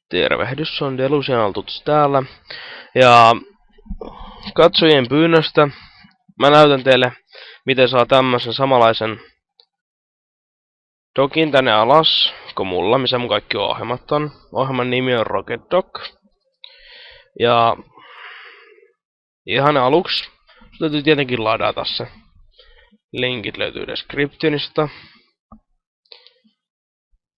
Tervehdys, on Delusional Tuts täällä. Ja katsojien pyynnöstä mä näytän teille, miten saa tämmösen samanlaisen dokin tänne alas, kuin mulla, missä mun kaikki ohjelmat on. Ohjelman nimi on Rocket Dock. Ja ihan aluksi täytyy tietenkin ladata se. Linkit löytyy descriptionista.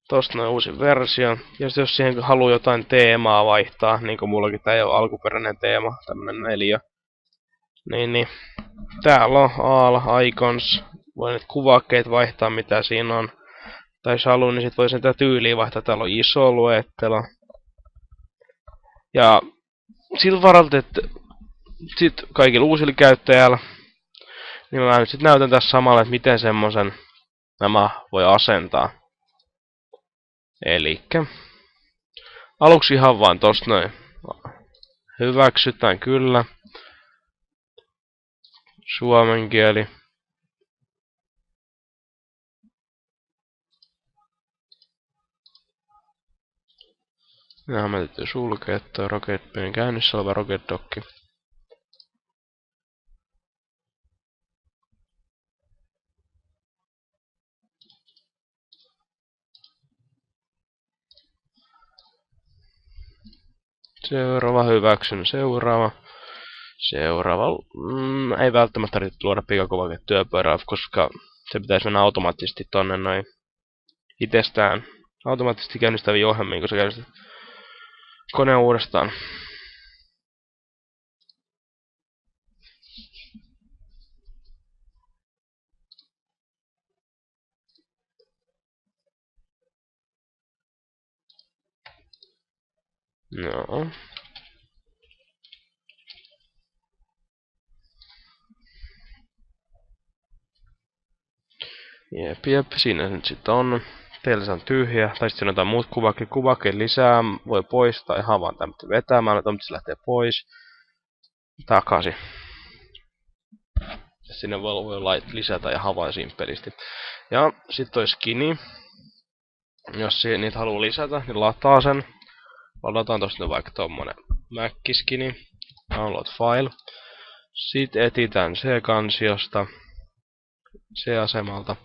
Tosta noin uusi versio. Ja jos siihen haluaa jotain teemaa vaihtaa, niin kuin mullakin tää ei ole alkuperäinen teema, tämmönen 4. Niin. Täällä on All Icons. Voi nyt kuvakkeet vaihtaa mitä siinä on. Tai jos haluaa, niin sit voi sen tyyliä vaihtaa. Täällä on iso luettelo. Ja siltä varalta, että sit kaikilla uusilla käyttäjällä, niin mä nyt sit näytän tässä samalla, että miten semmosen nämä voi asentaa. Elikkä aluksi ihan vaan tosta noin hyväksytään kyllä. Suomen kieli. Ja mä täytyy sulkea toi Rocketpen käynnissä oleva Rocket Dock. Seuraava hyväksyn seuraava. Ei välttämättä tarvitse luoda pikakuvake työpöydällä, koska se pitäisi mennä automaattisesti tonne noin itsestään. Automaattisesti käynnistäviin ohjelmiin, kun se käynnistää koneen uudestaan. No. Jep, siinä se nyt sit on. Teillä se on tyhjä, tai sitten on jotain muut kuvake lisää, voi poistaa ihan vaan tämmötä vetämään, mutta se lähtee pois. Takaisin. Ja sinne voi lisätä ihan vain simppelisti. Ja sit toi skini. Jos niitä haluaa lisätä, niin lataa sen. Ladataan tosta vaikka tommonen Mac-skini. Download file. Sitten etitään C-kansiosta. C-asemalta.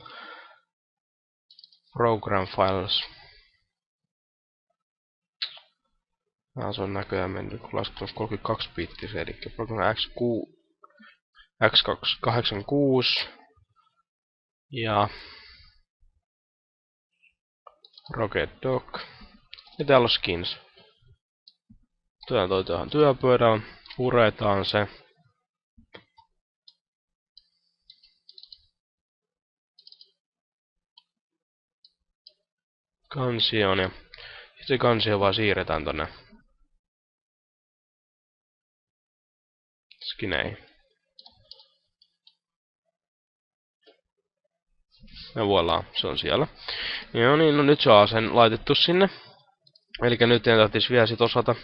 Program files. Se on näköjään mennyt, kun lasketaan 32 bittisiä, eli program X286 ja Rocket Dock. Ja täällä on skins. Tuodaan toi tuohon työpöydällä, puretaan se. Kansioon ja sitten kansio vaan siirretään tonne skineihin. Ja voilà, se on siellä. Joo niin, no nyt se on sen laitettu sinne. Elikkä nyt ei tarvitsisi vielä sit osata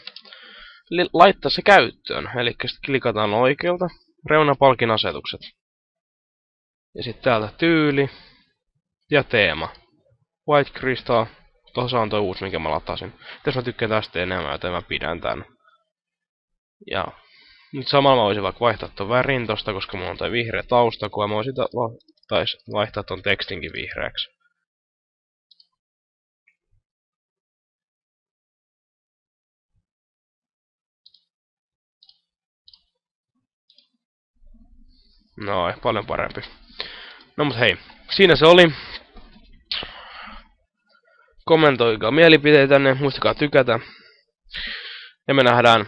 laittaa se käyttöön. Elikkä sit klikataan oikealta, reunapalkin asetukset. Ja sitten täältä tyyli ja teema. White Crystal. Tuossa on toi uusi, minkä mä latasin. Tässä mä tykkään tästä enemmän, joten mä pidän tän. Ja nyt samalla mä voisin vaikka vaihtaa ton värin tosta, koska mulla on toi vihreä taustakuva. Mä voisin vaihtaa ton tekstinkin vihreäksi. No, paljon parempi. No mut hei, siinä se oli. Kommentoikaa mielipiteitänne, muistakaa tykätä. Ja me nähdään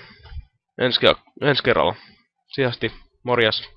ensi kerralla. Siihen asti, morjes.